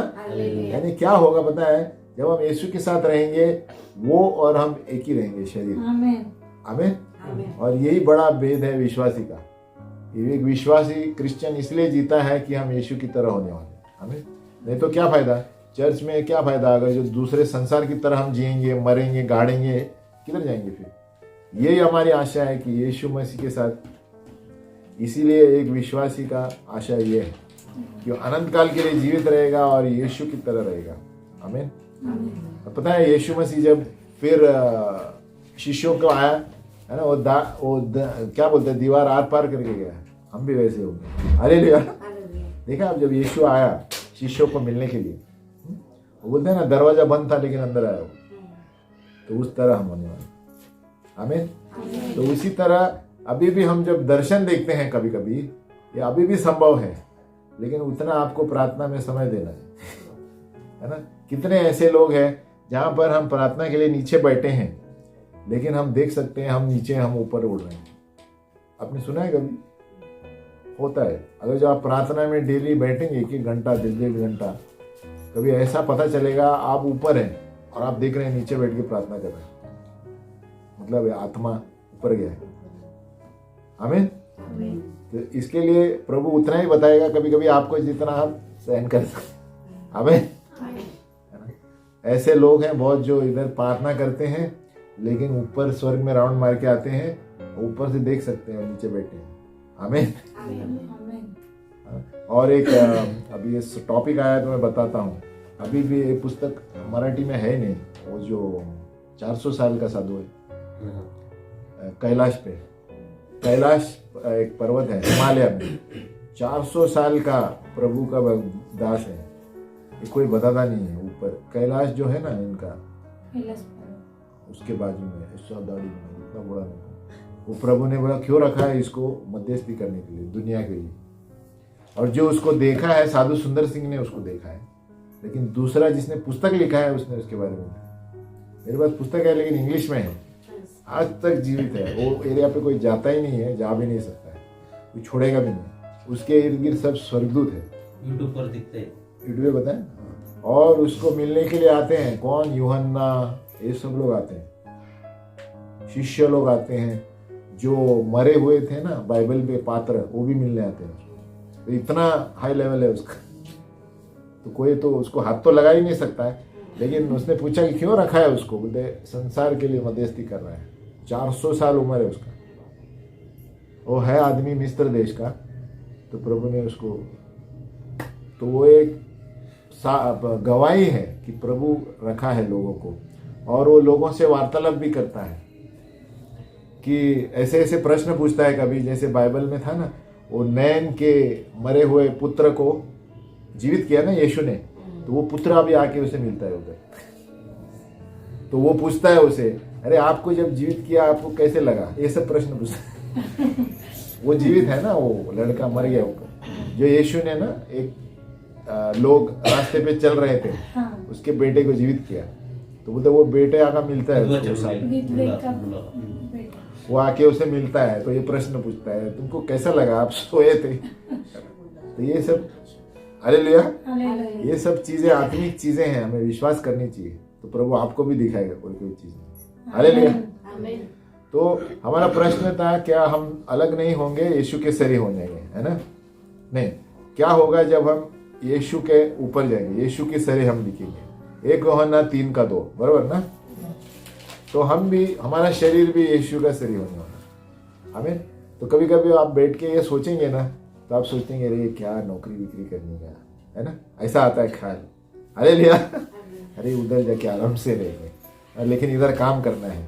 यानी क्या होगा पता है? जब हम यीशु के साथ रहेंगे वो और हम एक ही रहेंगे शरीर। आमीन। और यही बड़ा भेद है विश्वासी का। एक विश्वासी क्रिश्चियन इसलिए जीता है कि हम यीशु की तरह होने वाले। आमीन। नहीं तो क्या फायदा चर्च में? क्या फायदा अगर जो दूसरे संसार की तरह हम जिएंगे, मरेंगे, गाड़ेंगे, किधर जाएंगे फिर? यही हमारी आशा है कि यीशु मसीह के साथ। इसीलिए एक विश्वासी का आशा ये है कि अनंत काल के लिए जीवित रहेगा और यीशु की तरह रहेगा। आमीन। पता है यीशु मसीह जब फिर शिष्यों को आया है ना, क्या बोलते हैं, दीवार आर पार करके गया। हम भी वैसे होंगे। हालेलुया। देखा आप, जब यीशु आया शिष्यों को मिलने के लिए, वो बोलते हैं ना दरवाजा बंद था लेकिन अंदर आया वो, तो उस तरह हम होने वाले। आमीन। तो उसी तरह अभी भी हम जब दर्शन देखते हैं कभी कभी, ये अभी भी संभव है, लेकिन उतना आपको प्रार्थना में समय देना है ना। कितने ऐसे लोग हैं जहां पर हम प्रार्थना के लिए नीचे बैठे हैं, लेकिन हम देख सकते हैं हम नीचे हम ऊपर उड़ रहे हैं। आपने सुना है कभी? होता है। अगर जो आप प्रार्थना में डेली बैठेंगे 1-1 घंटा 1.5 घंटा, कभी ऐसा पता चलेगा आप ऊपर हैं और आप देख रहे हैं नीचे बैठ के प्रार्थना कर रहे हैं, मतलब आत्मा ऊपर गया है। आमीन। तो इसके लिए प्रभु उतना ही बताएगा कभी कभी आपको जितना आप सहन कर सकते। आमीन। ऐसे लोग हैं बहुत जो इधर प्रार्थना करते हैं लेकिन ऊपर स्वर्ग में राउंड मार के आते हैं, ऊपर से देख सकते हैं नीचे बैठे हैं। आमीन। और एक अभी ये टॉपिक आया तो मैं बताता हूँ। अभी भी एक पुस्तक मराठी में है नहीं, वो जो 400 साल का साधु है कैलाश पे, कैलाश एक पर्वत है हिमालय में, 400 साल का प्रभु का दास है। ये कोई बताता नहीं है। ऊपर कैलाश जो है ना इनका, उसके बाजू में दाढ़ी में इतना बड़ा नहीं। वो प्रभु ने बोला क्यों रखा है इसको, मध्यस्थी करने के लिए दुनिया के लिए। और जो उसको देखा है साधु सुंदर सिंह ने उसको देखा है, लेकिन दूसरा जिसने पुस्तक लिखा है उसने उसके बारे में, मेरे पास पुस्तक है लेकिन इंग्लिश में है, आज तक जीवित है। वो एरिया पे कोई जाता ही नहीं है, जा भी नहीं सकता है, कोई छोड़ेगा भी नहीं। उसके इर्द गिर्द सब स्वर्गदूत है, यूट्यूब पर दिखते हैं, यूट्यूब पे बताएं। और उसको मिलने के लिए आते हैं कौन, यूहन्ना, ये सब लोग आते हैं, शिष्य लोग आते हैं, जो मरे हुए थे ना बाइबल पे पात्र, वो भी मिलने आते हैं। तो इतना हाई लेवल है उसका, तो कोई तो उसको हाथ तो लगा ही नहीं सकता है। लेकिन उसने पूछा कि क्यों रखा है उसको, बोलते संसार के लिए मध्यस्थी कर रहा है। 400 साल उम्र है उसका, वो है आदमी मिस्र देश का। तो प्रभु ने उसको, तो वो एक गवाही है कि प्रभु रखा है लोगों को, और वो लोगों से वार्तालाप भी करता है कि ऐसे ऐसे प्रश्न पूछता है कभी, जैसे बाइबल में था ना वो नैन के मरे हुए पुत्र को जीवित किया ना यीशु ने, तो वो पुत्र अभी आके उसे मिलता है उधर। तो वो पूछता है उसे, अरे आपको जब जीवित किया आपको कैसे लगा, ये सब प्रश्न पूछता है। वो जीवित है ना, वो लड़का मर गया ऊपर, जो यीशु ने ना एक लोग रास्ते पे चल रहे थे, उसके बेटे को जीवित किया। तो बोलते वो बेटे आका मिलता है वो आके उसे मिलता है, तो ये प्रश्न पूछता है तुमको कैसा लगा, आप सोए थे। तो ये सब, हालेलुया, ये सब चीजें आत्मिक चीजें हैं, हमें विश्वास करनी चाहिए। तो प्रभु आपको भी दिखाएगा कोई कोई चीज, हालेलुया। तो हमारा प्रश्न था क्या हम अलग नहीं होंगे, यीशु के सरी हो जाएंगे, है ना? नहीं, क्या होगा जब हम यीशु के ऊपर जाएंगे, यीशु के सरे हम दिखेंगे। 1 यूहन्ना 3:2, बराबर ना? तो हम भी, हमारा शरीर भी यीशु का शरीर होने वाला। आमीन। तो कभी कभी आप बैठ के ये सोचेंगे ना, तो आप सोचेंगे अरे क्या नौकरी विक्री करने का, है ना? ऐसा आता है ख्याल, अरे लिया, अरे उधर जाके आराम से रहेंगे, लेकिन इधर काम करना है।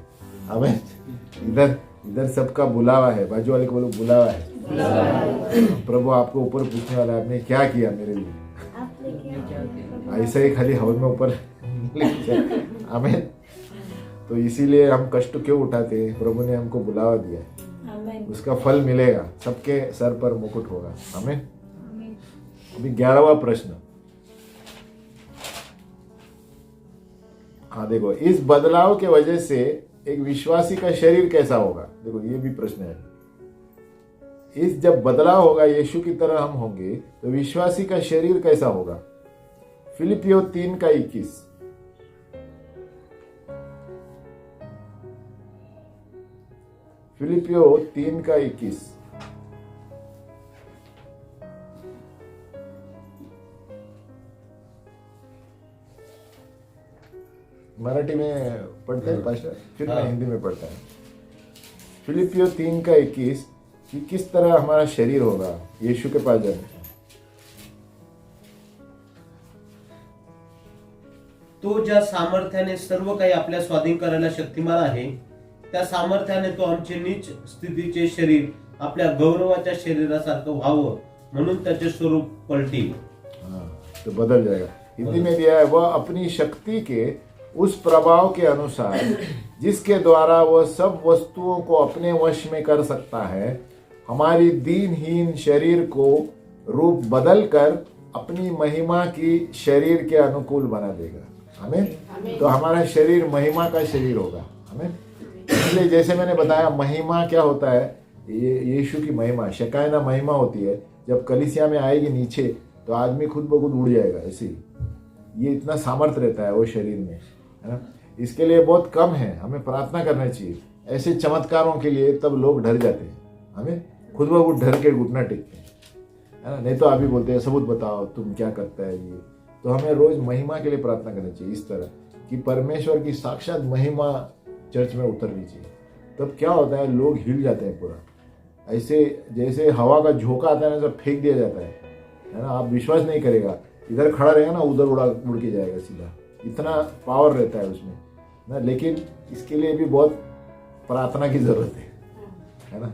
आमीन। इधर इधर सबका बुलावा है, बाजू वाले को बोलो बुलावा है। प्रभु आपको ऊपर पूछने वाला है, आपने क्या किया मेरे लिए, ऐसा ही खाली हवा में ऊपर। आमीन। तो इसीलिए हम कष्ट क्यों उठाते हैं, प्रभु ने हमको बुलावा दिया है, उसका फल मिलेगा, सबके सर पर मुकुट होगा। आमीन। अभी 11वां प्रश्न, हाँ देखो, इस बदलाव के वजह से एक विश्वासी का शरीर कैसा होगा, देखो ये भी प्रश्न है। इस जब बदलाव होगा, यीशु की तरह हम होंगे, तो विश्वासी का शरीर कैसा होगा? फिलिपियो 3:21, फिलिपियो 3:21। मराठी में पढ़ते हैं पास्टर, फिर मैं हिंदी में पढ़ता हूँ। फिलिपियो 3:21 कि किस तरह हमारा शरीर होगा यीशु के पास जाने का। तो ज्या सामर्थ्याने सर्व काही आपल्या स्वाधीन करायला शक्तिमान आहे, त्या सामर्थ्याने तो आमचे नीच स्थितीचे शरीर आपल्या गौरवाच्या शरीरासारखं व्हावं म्हणून त्याचे स्वरूप पलटी। तो बदल जाएगा। हिंदी में दिया है, वह अपनी शक्ति के उस प्रभाव के अनुसार जिसके द्वारा वह सब वस्तुओं को अपने वश में कर सकता है, हमारी दीनहीन शरीर को रूप बदल कर अपनी महिमा की शरीर के अनुकूल बना देगा। हमें तो हमारा शरीर महिमा का शरीर होगा। हमें इसलिए जैसे मैंने बताया, महिमा क्या होता है, ये यीशु की महिमा, शकायना महिमा होती है। जब कलीसिया में आएगी नीचे तो आदमी खुद ब खुद उड़ जाएगा। ऐसे ही ये इतना सामर्थ्य रहता है वो शरीर में, है ना। इसके लिए बहुत कम है, हमें प्रार्थना करना चाहिए ऐसे चमत्कारों के लिए। तब लोग डर जाते हैं, हमें खुद ब खुद डर के घुटना टेकते हैं, है ना। नहीं तो अभी बोलते हैं सबूत बताओ तुम क्या करता है ये। तो हमें रोज महिमा के लिए प्रार्थना करनी चाहिए इस तरह कि परमेश्वर की साक्षात महिमा चर्च में उतरनी चाहिए। तब क्या होता है, लोग हिल जाते हैं पूरा, ऐसे जैसे हवा का झोंका आता है ना, सब फेंक दिया जाता है ना। आप विश्वास नहीं करेगा, इधर खड़ा रहेगा ना, उधर उड़ के जाएगा सीधा। इतना पावर रहता है उसमें ना। लेकिन इसके लिए भी बहुत प्रार्थना की जरूरत है ना।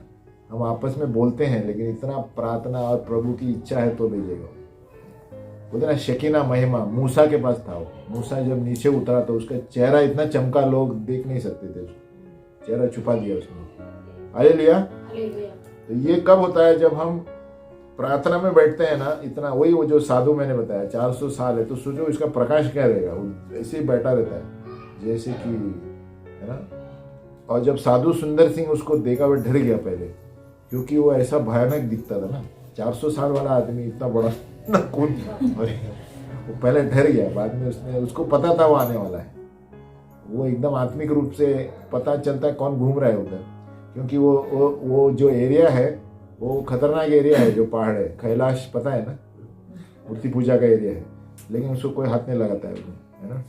हम आपस में बोलते हैं, लेकिन इतना प्रार्थना और प्रभु की इच्छा है तो भेजेगा। बोलते ना, शकीना महिमा मूसा के पास था। मूसा जब नीचे उतरा तो उसका चेहरा इतना चमका, लोग देख नहीं सकते थे उसको, चेहरा छुपा दिया उसने। हालेलुया। तो ये कब होता है, जब हम प्रार्थना में बैठते हैं ना। इतना वही वो जो साधु मैंने बताया 400 साल है, तो सोचो इसका प्रकाश क्या रहेगा। वो ऐसे ही बैठा रहता है जैसे कि, है ना। और जब साधु सुंदर सिंह उसको देखा, वो डर गया पहले, क्योंकि वो ऐसा भयानक दिखता था ना। 400 साल वाला आदमी इतना बड़ा ना, कौन वो पहले डर गया। बाद में उसको पता था वो आने वाला है। वो एकदम आत्मिक रूप से पता चलता है कौन घूम रहा है उधर, क्योंकि वो जो एरिया है वो खतरनाक एरिया है। जो पहाड़ है कैलाश, पता है ना, मूर्ति पूजा का एरिया है, लेकिन उसको कोई हाथ नहीं लगाता है ना।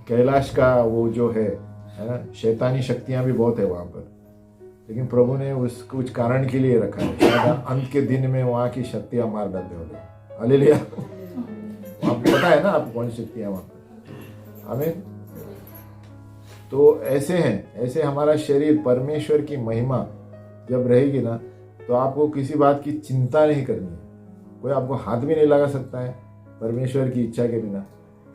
कैलाश का वो जो है ना, शैतानी शक्तियां भी बहुत है वहां पर, लेकिन प्रभु ने उस कुछ कारण के लिए रखा है। शायद अंत के दिन में वहां की शक्तियां मार डालने वाले। हालेलुया। आपको पता है ना आपको कौन सी शक्तियां वहां पर। हमें तो ऐसे हैं, ऐसे हमारा शरीर परमेश्वर की महिमा जब रहेगी ना, तो आपको किसी बात की चिंता नहीं करनी है। कोई आपको हाथ भी नहीं लगा सकता है परमेश्वर की इच्छा के बिना,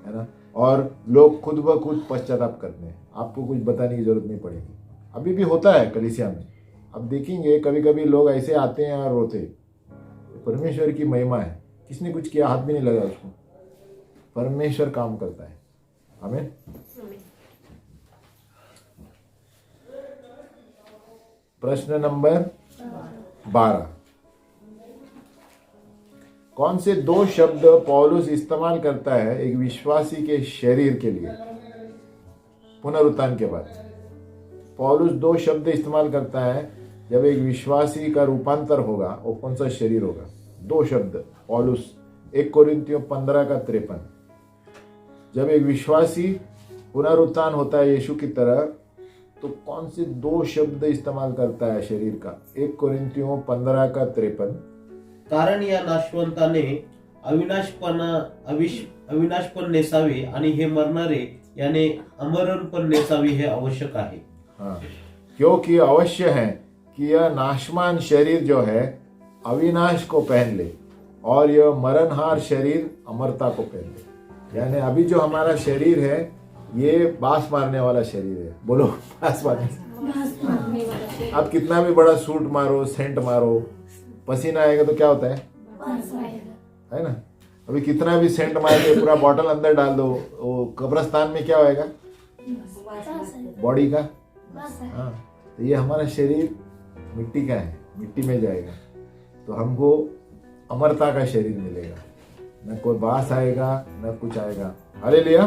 है ना। और लोग खुद ब खुद पश्चाताप करते हैं, आपको कुछ बताने की जरूरत नहीं पड़ेगी। अभी भी होता है कलीसिया में, अब देखेंगे कभी कभी लोग ऐसे आते हैं और रोते। परमेश्वर की महिमा है, किसने कुछ किया, हाथ भी नहीं लगा उसको, परमेश्वर काम करता है। आमीन। प्रश्न नंबर 12, कौन से दो शब्द पौलुस इस्तेमाल करता है एक विश्वासी के शरीर के लिए पुनरुत्थान के बाद? पौलुस दो शब्द इस्तेमाल करता है जब एक विश्वासी का रूपांतर होगा, वो कौन सा शरीर होगा? दो शब्द पौलुस 1 कोरिन्थियों 15:53। जब एक विश्वासी पुनरुत्थान होता है यीशु की तरह, तो कौन से दो शब्द इस्तेमाल करता है शरीर का? 1 कोरिन्थियों 15:53। कारण या नाशवंताने अविनाशपण नेसावे आणि हे मरणारे याने अमरणपण नेसावे हे आवश्यक आहे। हाँ, क्योंकि अवश्य है कि यह नाशमान शरीर जो है अविनाश को पहन ले और यह मरणहार शरीर अमरता को पहन ले। यानी अभी जो हमारा शरीर है ये बांस मारने वाला शरीर है। बोलो, बांस मारने वाला। आप कितना भी बड़ा सूट मारो, सेंट मारो, पसीना आएगा तो क्या होता है ना। अभी कितना भी सेंट मार के पूरा बॉटल अंदर डाल दो, वो कब्रिस्तान में क्या होएगा? बॉडी का। हाँ, तो ये हमारा शरीर मिट्टी का है, मिट्टी में जाएगा, तो हमको अमरता का शरीर मिलेगा। न कोई बास आएगा, न कुछ आएगा। हालेलुया।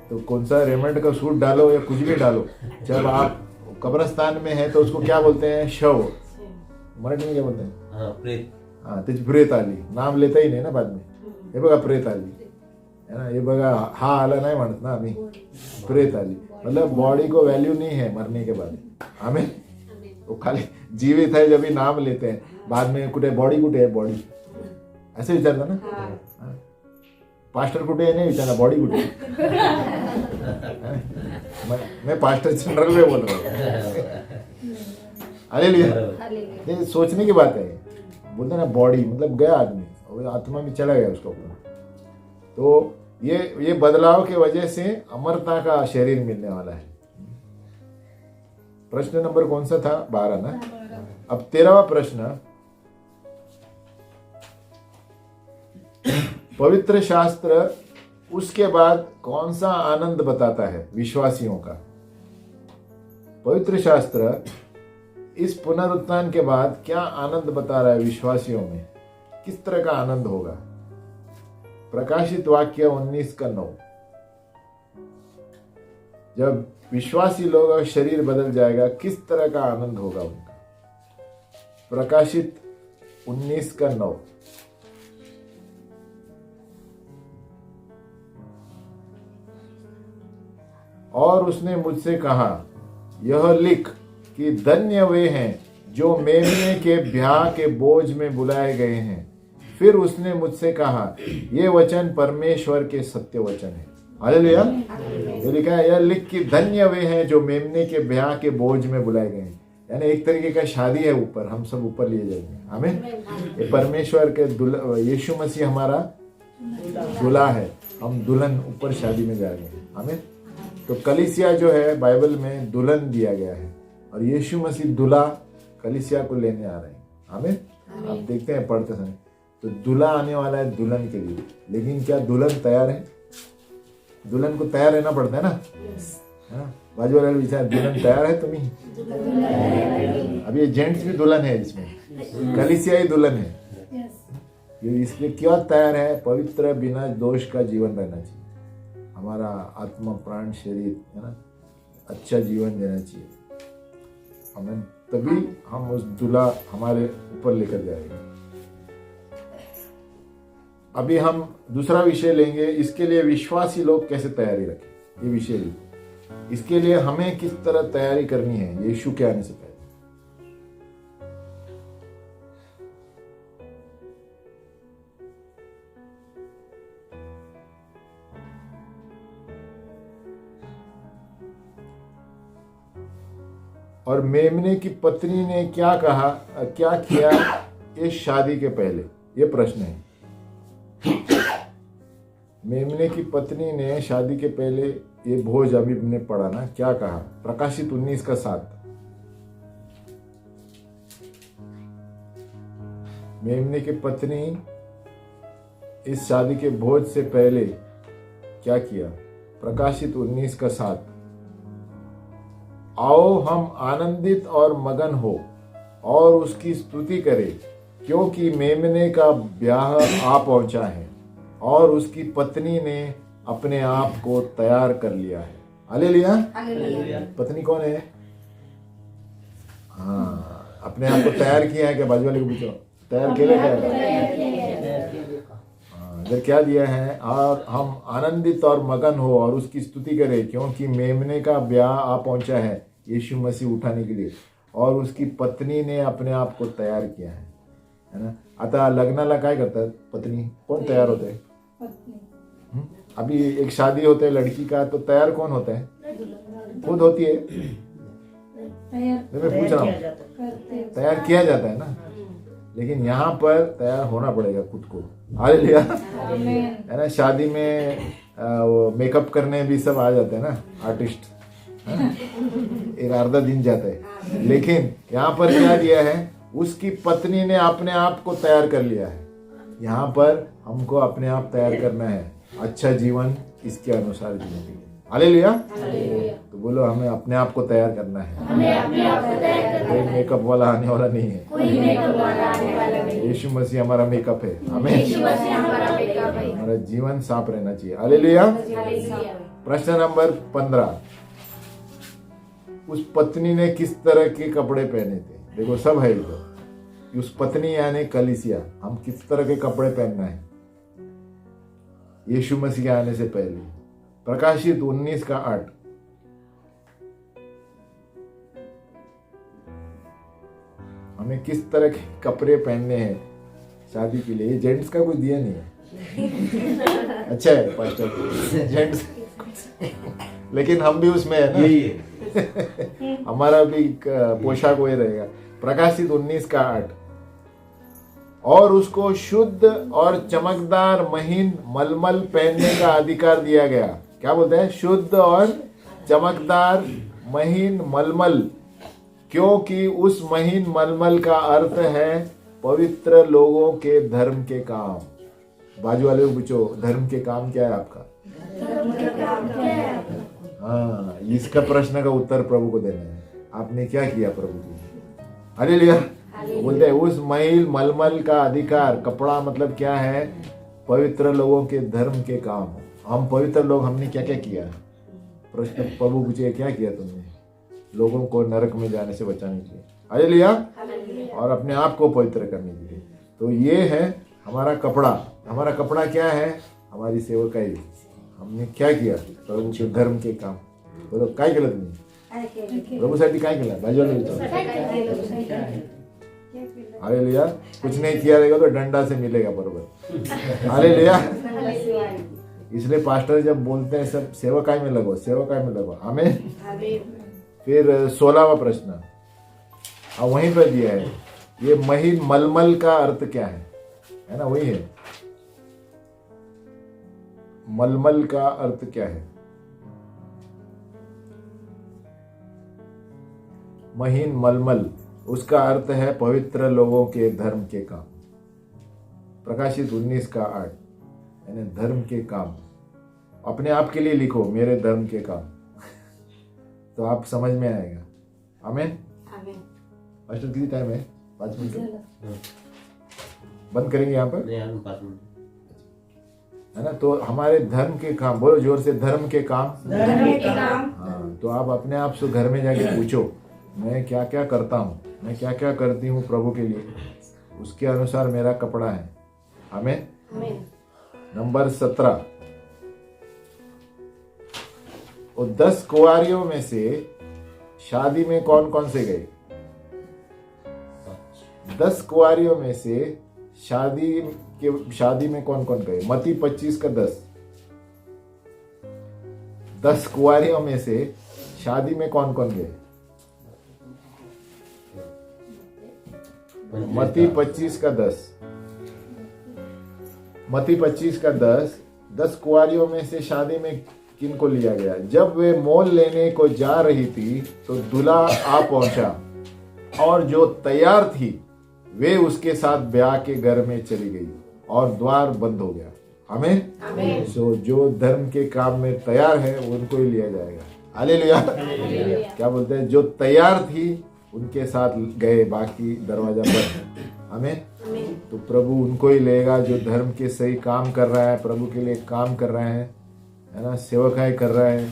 तो कौन सा रेमंड का सूट डालो या कुछ भी डालो, जब आप कब्रिस्तान में है तो उसको क्या बोलते हैं? शव। मराठी में क्या बोलते हैं? प्रेत। हाँ, त्याची प्रेत आली, नाम लेता ही नाही ना बाद में। हे बघा प्रेत आली, है ना। ये बघा हा आला नाही म्हणत ना आम्ही, प्रेत आली। मतलब बॉडी को वैल्यू नहीं है मरने के बाद। हमें वो खाली जीवित है जब भी नाम लेते हैं, बाद में कुठे बॉडी, कुठे है बॉडी, ऐसे विचारता ना। पास्टर कुठे आहे नाही विचारना, बॉडी कुठे है? मैं पास्टर जनरल में बोल रहा हूँ। हालेलुया। बरोबर। ये सोचने की बात है, बोलते ना बॉडी मतलब गया आदमी, वो आत्मा में चला गया उसका ऊपर। तो ये बदलाव के वजह से अमरता का शरीर मिलने वाला है। प्रश्न नंबर कौन सा था? 12 ना। अब 13वां प्रश्न, पवित्र शास्त्र उसके बाद कौन सा आनंद बताता है विश्वासियों का? पवित्र शास्त्र इस पुनरुत्थान के बाद क्या आनंद बता रहा है विश्वासियों में? किस तरह का आनंद होगा? प्रकाशित वाक्य 19:9। जब विश्वासी लोगों का शरीर बदल जाएगा, किस तरह का आनंद होगा उनका? प्रकाशित 19:9। और उसने मुझसे कहा, यह लिख कि धन्य वे हैं जो मेमने के ब्याह के बोझ में बुलाए गए हैं। फिर उसने मुझसे कहा, ये वचन परमेश्वर के सत्य वचन है। हालेलुया। ये लिखा है, यह लिख कि धन्य वे हैं जो मेमने के ब्याह के बोझ में बुलाए गए हैं। यानी एक तरीके का शादी है ऊपर, हम सब ऊपर लिए जाएंगे। आमीन। ये परमेश्वर के यीशु मसीह हमारा दूल्हा है, हम दुल्हन ऊपर शादी में जाएंगे। आमीन। तो कलीसिया जो है बाइबल में दुल्हन दिया गया है, और यीशु मसीह दूल्हा कलीसिया को लेने आ रहे हैं। आमीन। आप देखते हैं पढ़ते समय, तो दूल्हा आने वाला है दुल्हन के लिए, लेकिन क्या दुल्हन तैयार है? दुल्हन को तैयार रहना पड़ता है ना, है ना? बाजू वाले विचार, दुल्हन तैयार है तुम्हें? अभी ये जेंट्स भी दुल्हन है, इसमें कलीसिया ही दुल्हन है। ये इसलिए क्या तैयार है? पवित्र बिना दोष का जीवन रहना चाहिए, हमारा आत्मा प्राण शरीर, है ना, अच्छा जीवन देना चाहिए हमें, तभी हम उस दूल्हा हमारे ऊपर लेकर जाएंगे। अभी हम दूसरा विषय लेंगे, इसके लिए विश्वासी लोग कैसे तैयारी रखें, ये विषय ली। इसके लिए हमें किस तरह तैयारी करनी है यीशु के आने से पहले। और मेमने की पत्नी ने क्या कहा, क्या किया इस शादी के पहले? ये प्रश्न है। मेमने की पत्नी ने शादी के पहले, ये भोज अभी हमने पढ़ा ना, क्या कहा? प्रकाशित 19:7। मेमने की पत्नी इस शादी के भोज से पहले क्या किया? प्रकाशित 19:7। आओ हम आनंदित और मगन हो और उसकी स्तुति करें, क्योंकि मेमने का ब्याह आ पहुंचा है और उसकी पत्नी ने अपने आप को तैयार कर लिया है। हालेलुया। पत्नी कौन है? हाँ, अपने आप को तैयार किया है क्या? बाजू वाले को पूछो, तैयार किया हाँ, इधर क्या दिया है? और हम आनंदित और मगन हो और उसकी स्तुति करें, क्योंकि मेमने का ब्याह आ पहुंचा है यीशु मसीह उठाने के लिए, और उसकी पत्नी ने अपने आप को तैयार किया है ना? आता लग्नाला काय करतात? पत्नी कौन तैयार होते हैं? अभी एक शादी होता है लड़की का, तो तैयार कौन होता है? खुद होती है। मैं पूछ रहा हूँ, तैयार किया जाता है ना, लेकिन यहाँ पर तैयार होना पड़ेगा खुद को। हालेलुया। है ना? शादी में वो मेकअप करने भी सब आ जाते हैं ना, आर्टिस्ट, है ना? एक आधा दिन जाता है, लेकिन यहाँ पर क्या दिया है? उसकी पत्नी ने अपने आप को तैयार कर लिया है। यहाँ पर हमको अपने आप तैयार करना है, अच्छा जीवन इसके अनुसार जीने के लिए। हालेलुया। तो बोलो, हमें अपने आप को तैयार करना है, कोई मेकअप वाला आने वाला नहीं है। यीशु मसीह हमारा मेकअप है। हमें हमारा जीवन साफ रहना चाहिए। हालेलुया। प्रश्न नंबर 15, उस पत्नी ने किस तरह के कपड़े पहने थे? देखो सब है इधर। उस पत्नी यानी कलीसिया, हम किस तरह के कपड़े पहनना है यीशु मसीह के आने से पहले? प्रकाशित 19:8। हमें किस तरह के कपड़े पहनने हैं शादी के लिए? जेंट्स का कुछ दिया नहीं है, अच्छा है पास्टर जेंट्स, लेकिन हम भी उसमें है ना। यही है। हमारा भी पोशाक वही रहेगा। प्रकाशित 19:8, और उसको शुद्ध और चमकदार महीन मलमल पहनने का अधिकार दिया गया। क्या बोलते हैं? शुद्ध और चमकदार महीन मलमल, क्योंकि उस महीन मलमल का अर्थ है पवित्र लोगों के धर्म के काम। बाजू वाले को पूछो, धर्म के काम क्या है आपका? हाँ, इसका प्रश्न का उत्तर प्रभु को देना है। आपने क्या किया प्रभु के लिए? हालेलुया। बोलते हैं उस महीन मलमल का अधिकार, कपड़ा मतलब क्या है? पवित्र लोगों के धर्म के काम। हम पवित्र लोग, हमने क्या क्या किया? प्रश्न प्रभु पूछे, क्या किया तुमने लोगों को नरक में जाने से बचाने के लिए? हालेलुया। और अपने आप को पवित्र करने के लिए। तो ये है हमारा कपड़ा। हमारा कपड़ा क्या है? हमारी सेवकाई। हमने क्या किया? प्रभु के धर्म के काम। बोलो काय केलं तुम्ही प्रभूसाठी? काय केलं? बाजूला विचार। हालेलुया। कुछ नहीं किया रहेगा तो डंडा से मिलेगा बरोबर। हालेलुया। इसलिए पास्टर जब बोलते हैं सब सेवकाई में लगो, सेवकाई में लगो। आमीन। फिर 16वां प्रश्न वहीं पर दिया है। ये महीन मलमल का अर्थ क्या है ना? वही है, मलमल का अर्थ क्या है? महीन मलमल, उसका अर्थ है पवित्र लोगों के धर्म के काम। प्रकाशित 19:8, यानी धर्म के काम। अपने आप के लिए लिखो, मेरे धर्म के काम। तो आप समझ में आएगा। आमीन। मास्टर कितनी टाइम है? 5 मिनट। बंद करेंगे यहाँ पर, नहीं, हम 5 मिनट है ना? तो हमारे धर्म के काम, बोलो जोर से, धर्म के काम। धर्म के काम। हाँ, तो आप अपने आप से घर में जाके पूछो, मैं क्या क्या करता हूँ, मैं क्या क्या करती हूँ प्रभु के लिए, उसके अनुसार मेरा कपड़ा है। आमीन। नंबर 17, और 10 कुंवारियों में से शादी में कौन कौन से गए? 10 कुंवारियों में से शादी में कौन कौन गए? मत्ती 25:10। 10 कुंवारियों में से शादी में कौन कौन गए? मत्ती 25:10। मत्ती 25:10। 10 कुंवारियों में से शादी में किनको लिया गया? जब वे मोल लेने को जा रही थी तो दूल्हा आ पहुंचा, और जो तैयार थी वे उसके साथ ब्याह के घर में चली गई और द्वार बंद हो गया। आमीन। सो जो धर्म के काम में तैयार है उनको ही लिया जाएगा। हालेलुया। क्या बोलते हैं? जो तैयार थी उनके साथ गए, बाकी दरवाजा बंद। आमीन। तो प्रभु उनको ही लेगा जो धर्म के सही काम कर रहा है, प्रभु के लिए काम कर रहे हैं, है ना? सेवकाई कर रहा है,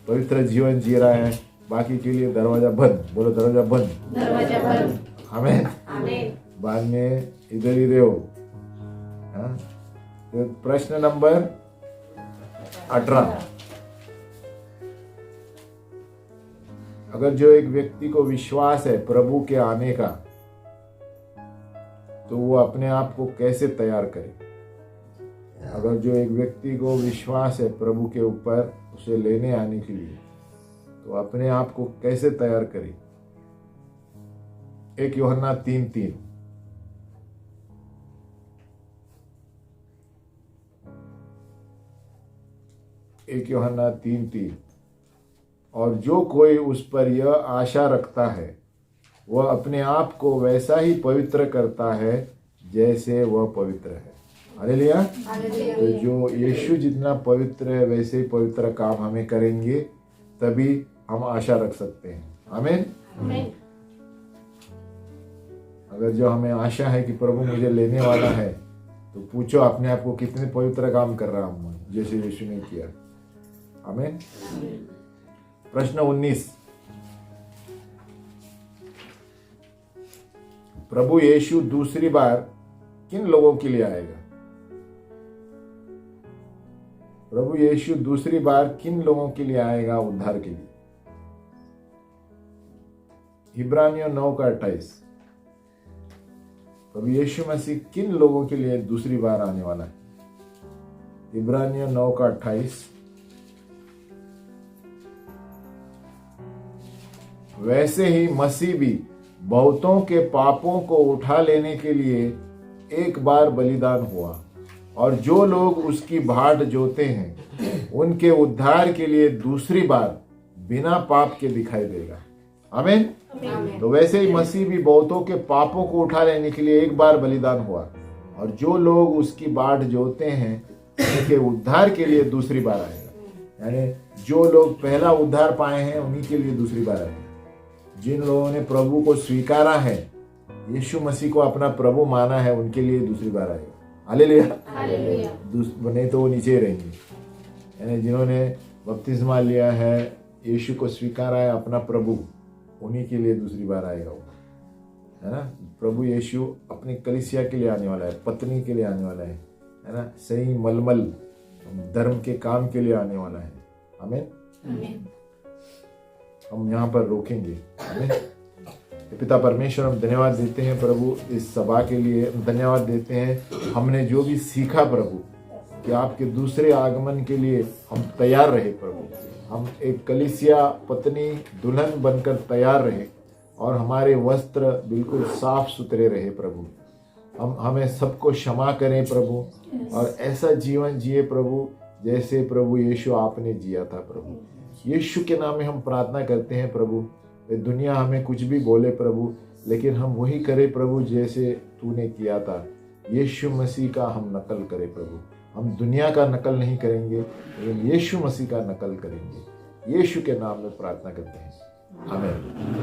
पवित्र जीवन जी रहा है। बाकी के लिए दरवाजा बंद। बोलो दरवाजा बंद। दरवाजा बंद। आमीन। बाद में इधर ही रहो। हाँ? तो प्रश्न नंबर 18, अगर जो एक व्यक्ति को विश्वास है प्रभु के आने का, तो वो अपने आप को कैसे तैयार करे? अगर जो एक व्यक्ति को विश्वास है प्रभु के ऊपर, उसे लेने आने के लिए, तो अपने आप को कैसे तैयार करे? 1 यूहन्ना 3:3। 1 यूहन्ना 3:3, और जो कोई उस पर यह आशा रखता है वह अपने आप को वैसा ही पवित्र करता है जैसे वह पवित्र है। हालेलुया। तो जो यीशु जितना पवित्र है वैसे ही पवित्र काम हमें करेंगे, तभी हम आशा रख सकते हैं। आमीन। अगर जो हमें आशा है कि प्रभु मुझे लेने वाला है, तो पूछो अपने आप को कितने पवित्र काम कर रहा हूं जैसे यीशु ने किया। आमीन। प्रश्न 19, प्रभु यीशु दूसरी बार किन लोगों के लिए आएगा? प्रभु यीशु दूसरी बार किन लोगों के लिए आएगा उद्धार के लिए? इब्रानियों 9:28। प्रभु यीशु मसीह किन लोगों के लिए दूसरी बार आने वाला है? इब्रानियों 9 का 28। वैसे ही मसीह भी बहुतों के पापों को उठा लेने के लिए एक बार बलिदान हुआ, और जो लोग उसकी भाट जोते हैं उनके उद्धार के लिए दूसरी बार बिना पाप के दिखाई देगा। आमीन। तो वैसे ही मसीह भी बहुतों के पापों को उठा लेने के लिए एक बार बलिदान हुआ, और जो लोग उसकी बाट जोते हैं उनके उद्धार के लिए दूसरी बार आएगा। यानी जो लोग पहला उद्धार पाए हैं उन्हीं के लिए दूसरी बार आएगा। जिन लोगों ने प्रभु को स्वीकारा है, यीशु मसीह को अपना प्रभु माना है, उनके लिए दूसरी बार आएगा। हालेलुया। नहीं तो वो नीचे ही रहेंगे। यानी जिन्होंने बपतिस्मा लिया है, यीशु को स्वीकारा है अपना प्रभु, उन्हीं के लिए दूसरी बार आएगा वो, है ना। प्रभु यीशु अपनी कलीसिया के लिए आने वाला है, पत्नी के लिए आने वाला है ना। सही मलमल धर्म के काम के लिए आने वाला है। आमीन। हम यहाँ पर रोकेंगे। आमीन। पिता परमेश्वर, हम धन्यवाद देते हैं प्रभु इस सभा के लिए, धन्यवाद देते हैं हमने जो भी सीखा प्रभु, कि आपके दूसरे आगमन के लिए हम तैयार रहे प्रभु। हम एक कलीसिया पत्नी दुल्हन बनकर तैयार रहे, और हमारे वस्त्र बिल्कुल साफ सुथरे रहे प्रभु। हमें सबको क्षमा करें प्रभु, और ऐसा जीवन जिए प्रभु जैसे प्रभु यीशु आपने जिया था प्रभु। यीशु के नाम में हम प्रार्थना करते हैं प्रभु। दुनिया हमें कुछ भी बोले प्रभु, लेकिन हम वही करें प्रभु जैसे तूने किया था। यीशु मसीह का हम नकल करें प्रभु। हम दुनिया का नकल नहीं करेंगे, लेकिन यीशु मसीह का नकल करेंगे। यीशु के नाम में प्रार्थना करते हैं। आमीन।